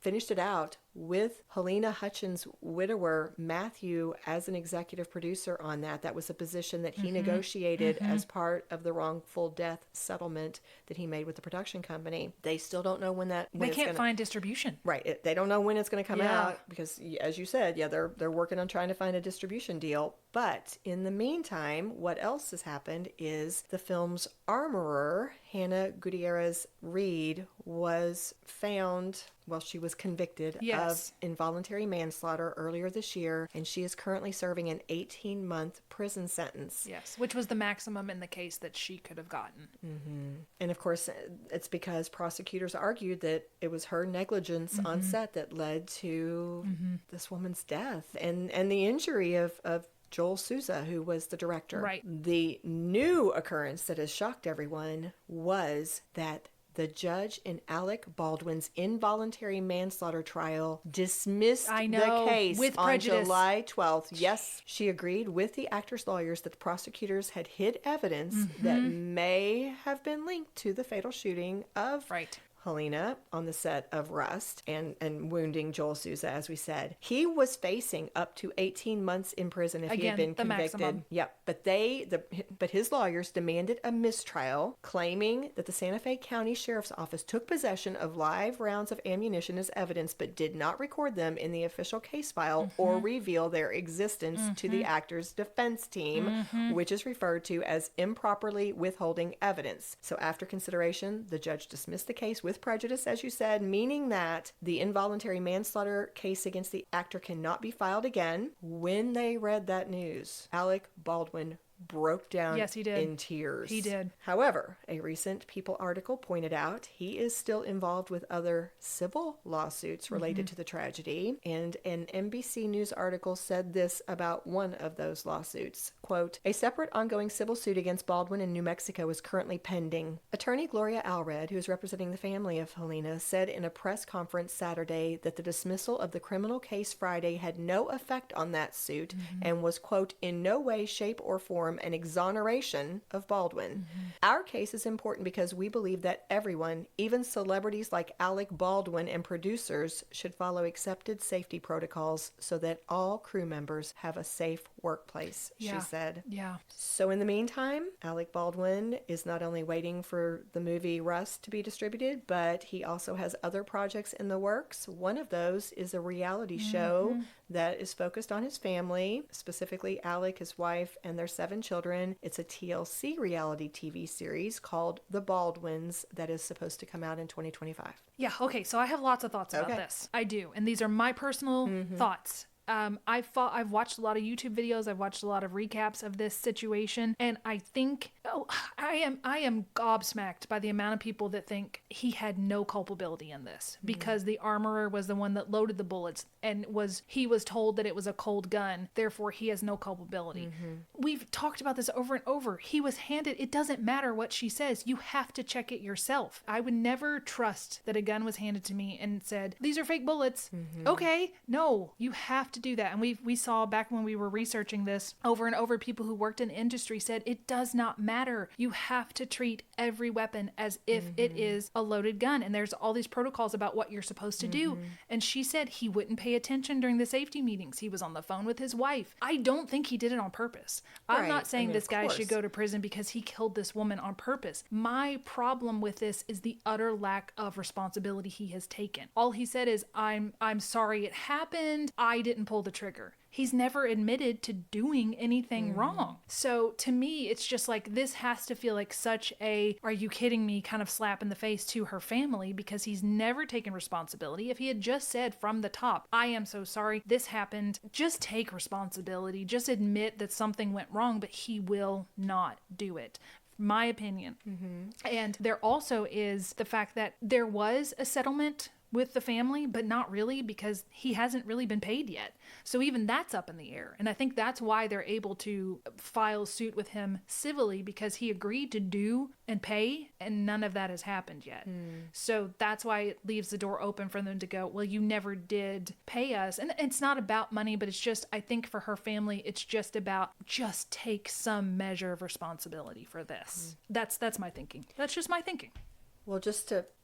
finished it out with Helena Hutchins' widower, Matthew, as an executive producer on that. That was a position that he negotiated as part of the wrongful death settlement that he made with the production company. They still don't know when they can't find distribution. Right. They don't know when it's going to come out because, as you said, they're working on trying to find a distribution deal. But in the meantime, what else has happened is the film's armorer, Hannah Gutierrez Reed, was found... Well, she was convicted of involuntary manslaughter earlier this year, and she is currently serving an 18-month prison sentence. Yes, which was the maximum in the case that she could have gotten. And of course, it's because prosecutors argued that it was her negligence on set that led to this woman's death and the injury of Joel Souza, who was the director. Right. The new occurrence that has shocked everyone was that the judge in Alec Baldwin's involuntary manslaughter trial dismissed the case with on prejudice. July 12th. Yes, she agreed with the actor's lawyers that the prosecutors had hid evidence that may have been linked to the fatal shooting of Helena on the set of Rust and wounding Joel Souza, as we said. He was facing up to 18 months in prison if he had been convicted. Maximum. Yep, but his lawyers demanded a mistrial, claiming that the Santa Fe County Sheriff's Office took possession of live rounds of ammunition as evidence, but did not record them in the official case file or reveal their existence to the actor's defense team, which is referred to as improperly withholding evidence. So after consideration, the judge dismissed the case with prejudice, as you said, meaning that the involuntary manslaughter case against the actor cannot be filed again. When they read that news, Alec Baldwin broke down in tears. He did. However, a recent People article pointed out he is still involved with other civil lawsuits related to the tragedy, and an NBC News article said this about one of those lawsuits. Quote, a separate ongoing civil suit against Baldwin in New Mexico is currently pending. Attorney Gloria Allred, who is representing the family of Helena, said in a press conference Saturday that the dismissal of the criminal case Friday had no effect on that suit and was, quote, in no way, shape, or form an exoneration of Baldwin. Our case is important because we believe that everyone, even celebrities like Alec Baldwin and producers, should follow accepted safety protocols so that all crew members have a safe workplace, she said. Yeah. So in the meantime, Alec Baldwin is not only waiting for the movie Rust to be distributed, but he also has other projects in the works. One of those is a reality show that is focused on his family, specifically Alec, his wife, and their 7 children. It's a TLC reality TV series called The Baldwins that is supposed to come out in 2025. Yeah, okay, so I have lots of thoughts about this. I do, and these are my personal thoughts. I've watched a lot of YouTube videos. I've watched a lot of recaps of this situation, and I think I am gobsmacked by the amount of people that think he had no culpability in this because the armorer was the one that loaded the bullets and he was told that it was a cold gun, therefore he has no culpability. We've talked about this over and over. He was handed, it doesn't matter what she says, you have to check it yourself. I would never trust that a gun was handed to me and said, these are fake bullets. Okay, no, you have to do that. And we saw back when we were researching this over and over, people who worked in industry said it does not matter. You have to treat every weapon as if it is a loaded gun, and there's all these protocols about what you're supposed to do. And she said he wouldn't pay attention during the safety meetings. He was on the phone with his wife. I don't think he did it on purpose. I'm not saying this guy should go to prison because he killed this woman on purpose. My problem with this is the utter lack of responsibility he has taken. All he said is, I'm sorry it happened. I didn't pull the trigger. He's never admitted to doing anything wrong. So to me, it's just like, this has to feel like such a, are you kidding me, kind of slap in the face to her family, because he's never taken responsibility. If he had just said from the top, I am so sorry, this happened, just take responsibility, just admit that something went wrong, but he will not do it. My opinion. And there also is the fact that there was a settlement with the family, but not really, because he hasn't really been paid yet. So even that's up in the air. And I think that's why they're able to file suit with him civilly, because he agreed to do and pay, and none of that has happened yet. So that's why it leaves the door open for them to go, well, you never did pay us. And it's not about money, but it's just, I think for her family, it's just about, just take some measure of responsibility for this. That's my thinking. That's just my thinking. Well,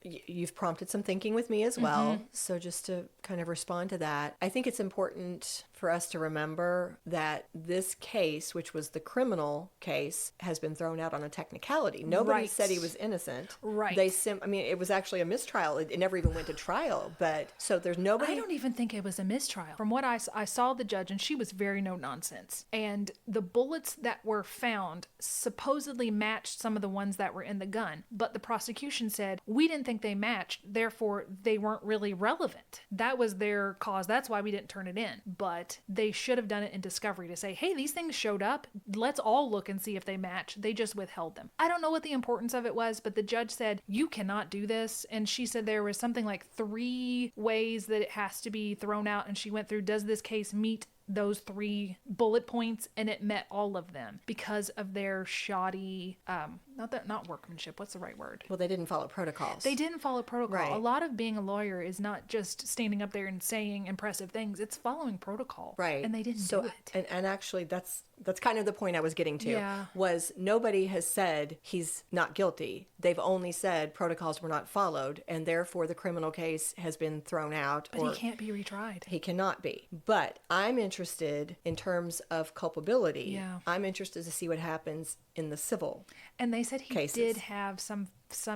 you've prompted some thinking with me as well. So just to kind of respond to that, I think it's important for us to remember that this case, which was the criminal case, has been thrown out on a technicality. Nobody said he was innocent. Right. It was actually a mistrial. It never even went to trial. But so there's nobody. I don't even think it was a mistrial. From what I saw the judge, and she was very no nonsense. And the bullets that were found supposedly matched some of the ones that were in the gun. But the prosecution said, we didn't think they matched, therefore they weren't really relevant. That was their cause. That's why we didn't turn it in. But they should have done it in discovery to say, hey, these things showed up. Let's all look and see if they match. They just withheld them. I don't know what the importance of it was, but the judge said, you cannot do this. And she said there was something like 3 ways that it has to be thrown out. And she went through, does this case meet those 3 bullet points? And it met all of them because of their shoddy, not workmanship. What's the right word? Well, they didn't follow protocols. They didn't follow protocol. Right. A lot of being a lawyer is not just standing up there and saying impressive things. It's following protocol. Right. And they didn't do it. And actually, that's kind of the point I was getting to. Yeah. Was nobody has said he's not guilty. They've only said protocols were not followed, and therefore the criminal case has been thrown out. But he can't be retried. He cannot be. But I'm interested in terms of culpability. Yeah. I'm interested to see what happens in the civil. And they said he cases. did have some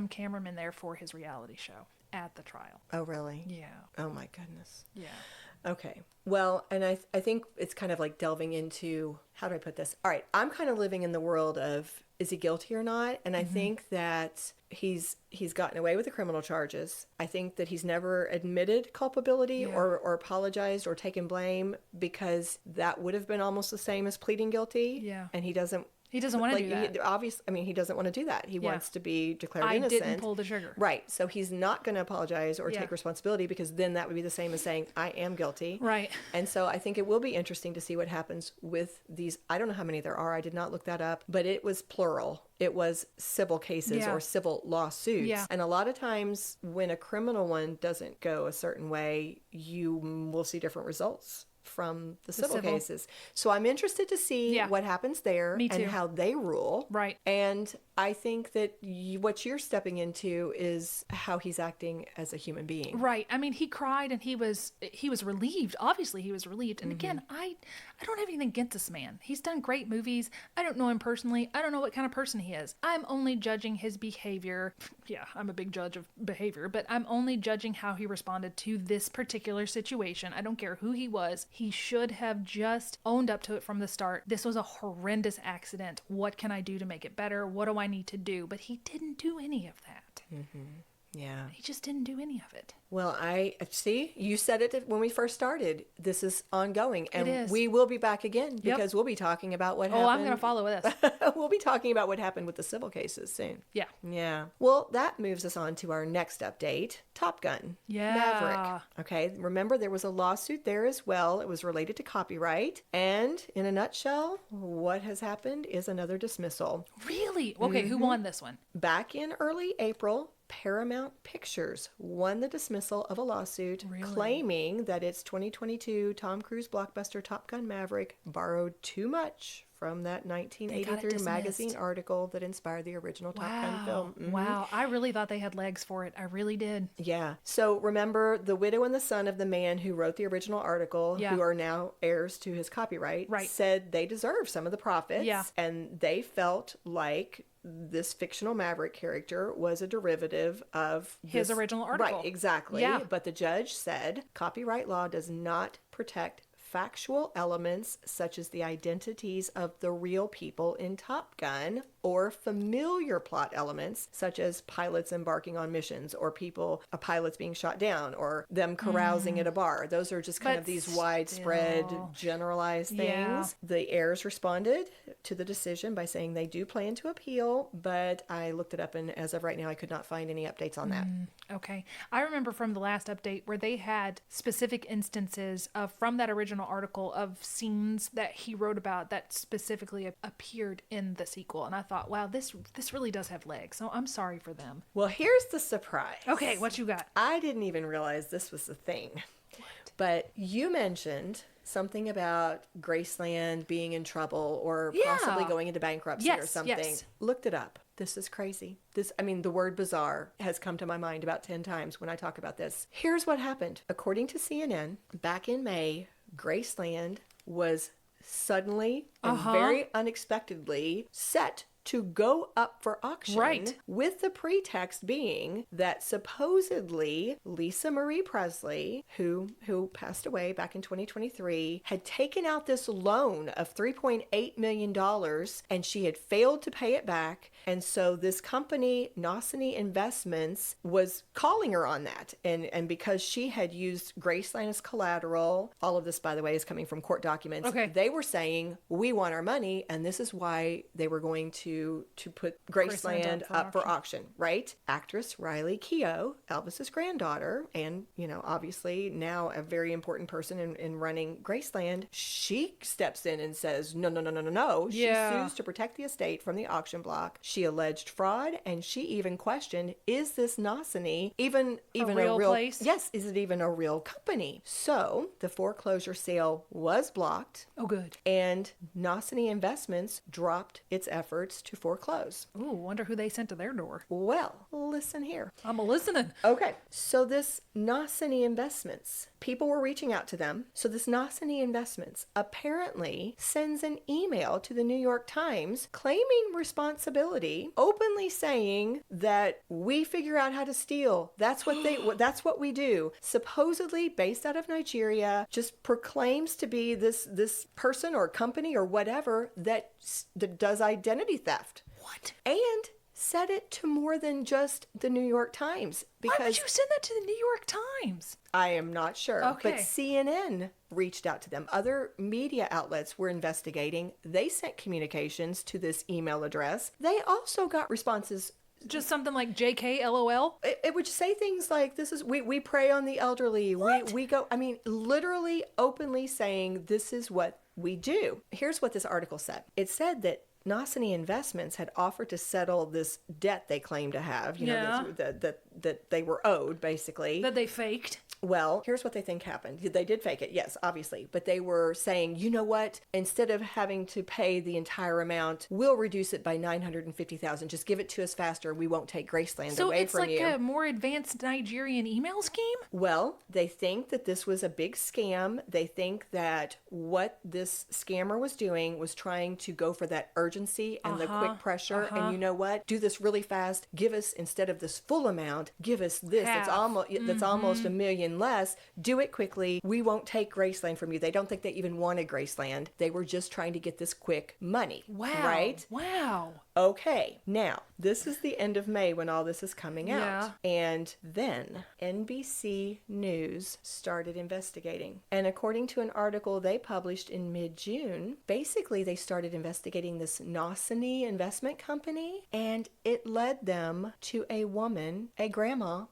cameramen there for his reality show at the trial. Oh, really? Yeah. Oh, my goodness. Yeah. Okay. Well, and I think it's kind of like delving into, how do I put this? All right. I'm kind of living in the world of, is he guilty or not? And I think that he's gotten away with the criminal charges. I think that he's never admitted culpability or apologized or taken blame, because that would have been almost the same as pleading guilty. Yeah. And he doesn't want to do that. Obviously, I mean, he doesn't want to do that. He wants to be declared I innocent. didn't pull the trigger. Right. So he's not going to apologize or take responsibility, because then that would be the same as saying, I am guilty. Right. And so I think it will be interesting to see what happens with these. I don't know how many there are. I did not look that up, but it was plural. It was civil cases or civil lawsuits. Yeah. And a lot of times when a criminal one doesn't go a certain way, you will see different results from the civil cases. So I'm interested to see what happens there and how they rule. Right. And I think that what you're stepping into is how he's acting as a human being. Right. I mean, he cried and he was relieved. Obviously, he was relieved. And again, I don't have anything against this man. He's done great movies. I don't know him personally. I don't know what kind of person he is. I'm only judging his behavior. Yeah, I'm a big judge of behavior, but I'm only judging how he responded to this particular situation. I don't care who he was. He should have just owned up to it from the start. This was a horrendous accident. What can I do to make it better? What do I need to do? But he didn't do any of that. Yeah. He just didn't do any of it. Well, I see, you said it when we first started. This is ongoing, and It is. we will be back again, because we'll be talking about what happened. Oh, I'm going to follow this. We'll be talking about what happened with the civil cases soon. Yeah. Yeah. Well, that moves us on to our next update, Top Gun. Yeah. Maverick. Okay. Remember, there was a lawsuit there as well. It was related to copyright. And in a nutshell, what has happened is another dismissal. Really? Okay, who won this one? Back in early April, Paramount Pictures won the dismissal of a lawsuit claiming that its 2022 Tom Cruise blockbuster Top Gun Maverick borrowed too much from that 1983 magazine article that inspired the original Top Gun film. Wow. I really thought they had legs for it. I really did. Yeah. So remember, the widow and the son of the man who wrote the original article, who are now heirs to his copyright, said they deserve some of the profits. Yeah. And they felt like this fictional Maverick character was a derivative of his original article. Right, exactly. Yeah. But the judge said copyright law does not protect factual elements such as the identities of the real people in Top Gun, or familiar plot elements, such as pilots embarking on missions, or pilots being shot down, or them carousing at a bar. Those are just kind of these widespread, generalized things. Yeah. The heirs responded to the decision by saying they do plan to appeal, but I looked it up, and as of right now, I could not find any updates on that. Okay. I remember from the last update where they had specific instances of, from that original article, of scenes that he wrote about that specifically appeared in the sequel. And I thought, wow, this really does have legs. So I'm sorry for them. Well, here's the surprise. Okay, what you got? I didn't even realize this was a thing. But you mentioned something about Graceland being in trouble or possibly going into bankruptcy or something. Yes. Looked it up. This is crazy. The word bizarre has come to my mind about 10 times when I talk about this. Here's what happened. According to CNN, back in May, Graceland was suddenly and very unexpectedly set to go up for auction, with the pretext being that supposedly Lisa Marie Presley, who passed away back in 2023, had taken out this loan of $3.8 million and she had failed to pay it back. And so this company, Nosany Investments, was calling her on that. And because she had used Graceland as collateral, all of this, by the way, is coming from court documents. Okay. They were saying, we want our money, and this is why they were going to put Graceland up for auction, right? Actress Riley Keough, Elvis's granddaughter, and, obviously now a very important person in running Graceland, she steps in and says, no. She sues to protect the estate from the auction block. She alleged fraud, and she even questioned, is this Nosany even a real place? Yes, is it even a real company? So the foreclosure sale was blocked. Oh, good. And Nosany Investments dropped its efforts to foreclose. Ooh, wonder who they sent to their door. Well, listen here. I'm listening. Okay, so this Nosany Investments, people were reaching out to them. So this Nosany Investments apparently sends an email to the New York Times claiming responsibility, openly saying that we figure out how to steal. That's what we do. Supposedly based out of Nigeria, just proclaims to be this person or company or whatever that does identity theft. What? And set it to more than just the New York Times. Because why would you send that to the New York Times? I am not sure. Okay. But CNN reached out to them. Other media outlets were investigating. They sent communications to this email address. They also got responses. Just something like JK LOL? It would say things like, we prey on the elderly. What? We go, literally openly saying this is what we do. Here's what this article said. It said that Nosany Investments had offered to settle this debt they claimed to have, that they were owed, basically. That they faked. Well, here's what they think happened. They did fake it, yes, obviously. But they were saying, you know what? Instead of having to pay the entire amount, we'll reduce it by $950,000. Just give it to us faster. We won't take Graceland away from you. So it's like a more advanced Nigerian email scheme? Well, they think that this was a big scam. They think that what this scammer was doing was trying to go for that urgency and the quick pressure. And you know what? Do this really fast. Give us, instead of this full amount, give us this. That's almost $1 million less. Do it quickly. We won't take Graceland from you. They don't think they even wanted Graceland. They were just trying to get this quick money. Wow. Right? Wow. Okay. Now, this is the end of May when all this is coming out. And then NBC News started investigating. And according to an article they published in mid-June, basically they started investigating this Nosany investment company, and it led them to a woman, a grandma,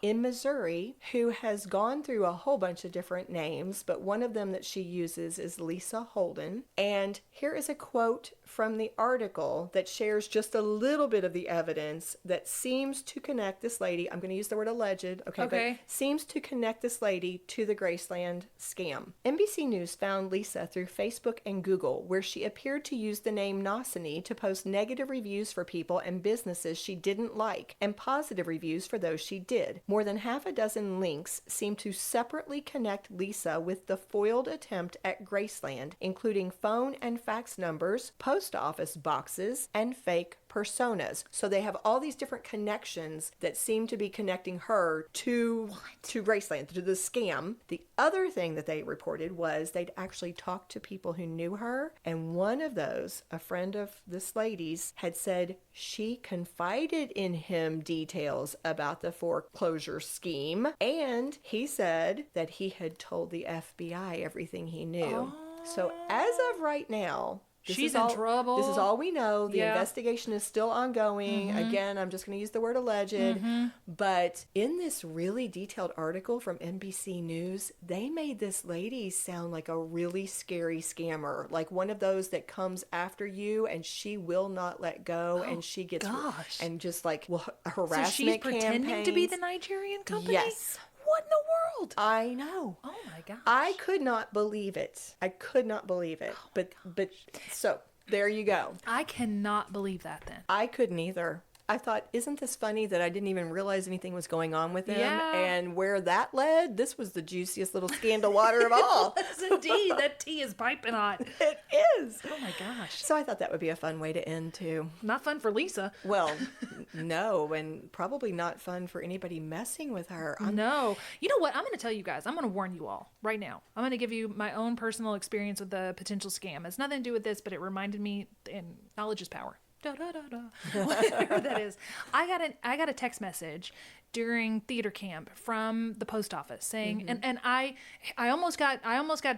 in Missouri, who has gone through a whole bunch of different names, but one of them that she uses is Lisa Holden. And here is a quote from the article that shares just a little bit of the evidence that seems to connect this lady. I'm going to use the word alleged, okay. But seems to connect this lady to the Graceland scam. NBC News found Lisa through Facebook and Google, where she appeared to use the name Nosany to post negative reviews for people and businesses she didn't like, and positive reviews for those she did. More than half a dozen links seem to separately connect Lisa with the foiled attempt at Graceland, including phone and fax numbers, post office boxes, and fake personas. So they have all these different connections that seem to be connecting her to Graceland, to the scam. The other thing that they reported was they'd actually talked to people who knew her, and one of those, a friend of this lady's, had said she confided in him details about the foreclosure scheme, and he said that he had told the FBI everything he knew. So as of right now, She's in trouble. This is all we know. The investigation is still ongoing. Again, I'm just going to use the word alleged. But in this really detailed article from NBC News, they made this lady sound like a really scary scammer, like one of those that comes after you and she will not let go, and she gets and just like harassment. So she's pretending to be campaigns. the Nigerian company? Yes. What in the world? I know. Oh my gosh. I could not believe it. I could not believe it. But so there you go. I cannot believe that then. I couldn't either. I thought, isn't this funny that I didn't even realize anything was going on with him? Yeah. And where that led, this was the juiciest little scandal water of all. Yes, indeed. That tea is piping hot. It is. Oh my gosh. So I thought that would be a fun way to end too. Not fun for Lisa. Well, no, and probably not fun for anybody messing with her. No. You know what? I'm going to tell you guys. I'm going to warn you all right now. I'm going to give you my own personal experience with the potential scam. It's nothing to do with this, but it reminded me, and knowledge is power. Da, da, da, da. Whatever that is. I got a text message during theater camp from the post office saying, and I almost got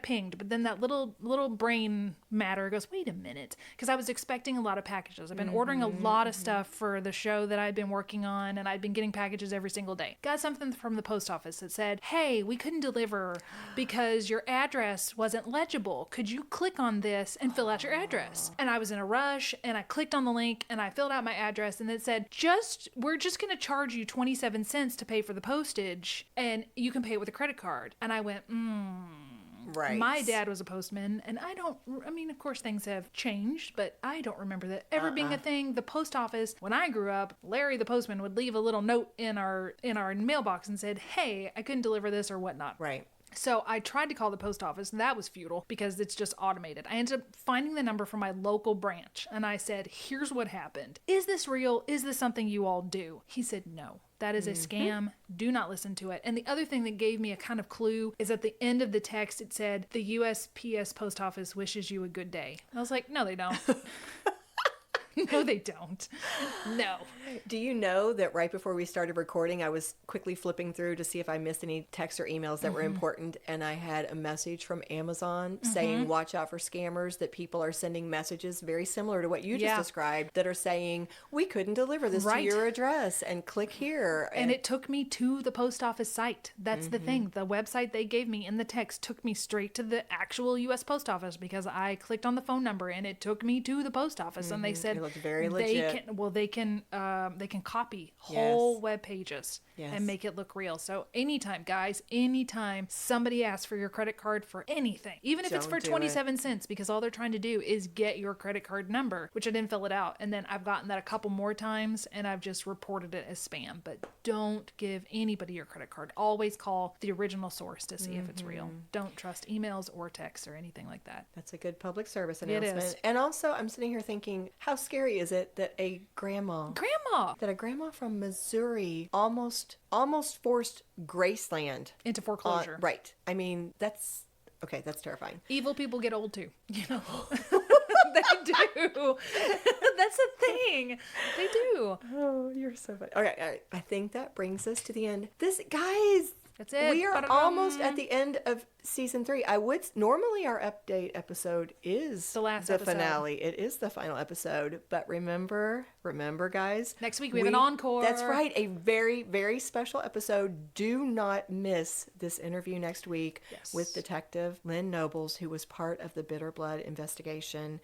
pinged, but then that little brain matter goes, wait a minute, because I was expecting a lot of packages. I've been ordering a lot of stuff for the show that I'd been working on, and I'd been getting packages every single day. Got something from the post office that said, hey, we couldn't deliver because your address wasn't legible. Could you click on this and fill out your address? And I was in a rush, and I clicked on the link, and I filled out my address, and it said, we're just going to charge you 27 cents to pay for the postage, and you can pay it with a credit card. And I went, Right. My dad was a postman, and I mean, of course things have changed, but I don't remember that ever being a thing. The post office, when I grew up, Larry the postman would leave a little note in our mailbox and said, hey, I couldn't deliver this or whatnot. Right. So I tried to call the post office, and that was futile because it's just automated. I ended up finding the number from my local branch, and I said, here's what happened. Is this real? Is this something you all do? He said, no. That is a scam. Do not listen to it. And the other thing that gave me a kind of clue is at the end of the text, it said, the USPS post office wishes you a good day. I was like, no, they don't. No, they don't. No. Do you know that right before we started recording, I was quickly flipping through to see if I missed any texts or emails that were important, and I had a message from Amazon saying, watch out for scammers, that people are sending messages very similar to what you just described that are saying, we couldn't deliver this to your address, and click here. And it took me to the post office site. That's the thing. The website they gave me in the text took me straight to the actual U.S. post office because I clicked on the phone number, and it took me to the post office, and they said, it looked very legit. They can copy whole web pages and make it look real. So anytime, guys, anytime somebody asks for your credit card for anything, even if it's for 27 cents, because all they're trying to do is get your credit card number, which I didn't fill it out. And then I've gotten that a couple more times, and I've just reported it as spam. But don't give anybody your credit card. Always call the original source to see if it's real. Don't trust emails or texts or anything like that. That's a good public service It announcement. is. And also, I'm sitting here thinking, how scary is it that a grandma from Missouri almost forced Graceland Into foreclosure. right. I mean, that's terrifying. Evil people get old too. You know, they do. That's the thing. They do. Oh, you're so funny. Okay, all right. I think that brings us to the end. Guys. That's it. We are Ba-da-dum. almost at the end of season 3. Normally our update episode is The last episode. finale. It is the final episode. But remember, guys. Next week we have an encore. That's right. A very, very special episode. Do not miss this interview next week with Detective Lynn Nobles, who was part of the Bitter Blood investigation.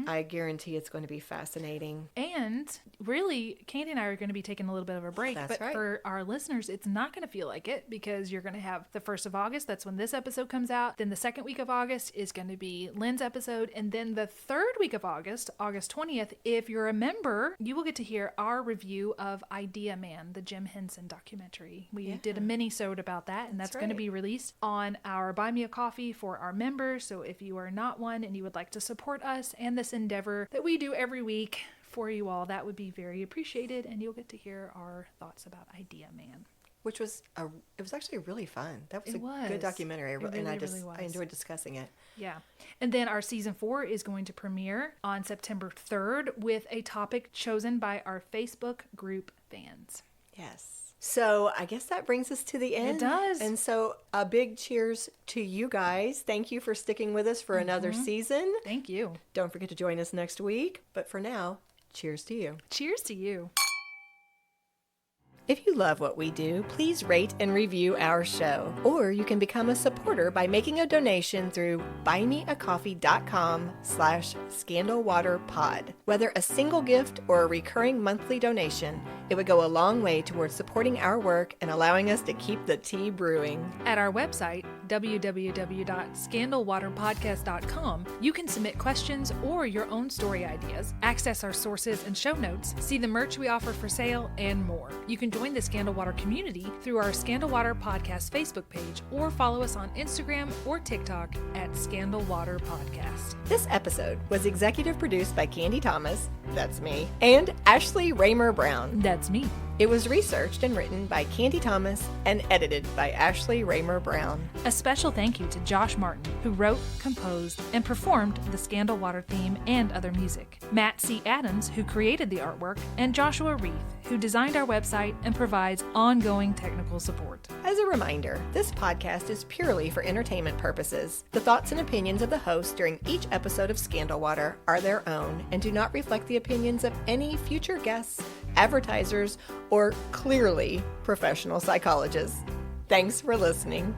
I guarantee it's going to be fascinating. And really, Candy and I are going to be taking a little bit of a break. That's but right. for our listeners, it's not going to feel like it because you're going to have the 1st of August. That's when this episode comes out. Then the 2nd week of August is going to be Lynn's episode. And then the 3rd week of August, August 20th, if you're a member, you will get to hear our review of Idea Man, the Jim Henson documentary. We did a mini-sode about that, and that's going to be released on our Buy Me a Coffee for our members. So if you are not one and you would like to support us and this endeavor that we do every week for you all, that would be very appreciated, and you'll get to hear our thoughts about Idea Man. Which was it was actually really fun. That was It was. good documentary, It really, and I really was. enjoyed discussing it. Yeah. And then our season 4 is going to premiere on September 3rd with a topic chosen by our Facebook group fans. Yes. So I guess that brings us to the end. It does. And so a big cheers to you guys. Thank you for sticking with us for another season. Thank you. Don't forget to join us next week. But for now, cheers to you. Cheers to you. If you love what we do, please rate and review our show. Or you can become a supporter by making a donation through buymeacoffee.com/scandalwaterpod. Whether a single gift or a recurring monthly donation, it would go a long way towards supporting our work and allowing us to keep the tea brewing. At our website, www.scandalwaterpodcast.com, you can submit questions or your own story ideas, access our sources and show notes, see the merch we offer for sale, and more. You can join the Scandal Water community through our Scandal Water Podcast Facebook page or follow us on Instagram or TikTok at Scandal Water Podcast. This episode was executive produced by Candy Thomas, that's me, and Ashley Raymer Brown. That's me. It was researched and written by Candy Thomas and edited by Ashley Raymer Brown. A special thank you to Josh Martin, who wrote, composed, and performed the Scandal Water theme and other music, Matt C. Adams, who created the artwork, and Joshua Reith, who designed our website and provides ongoing technical support. As a reminder, this podcast is purely for entertainment purposes. The thoughts and opinions of the host during each episode of Scandal Water are their own and do not reflect the opinions of any future guests, advertisers, or clearly professional psychologists. Thanks for listening.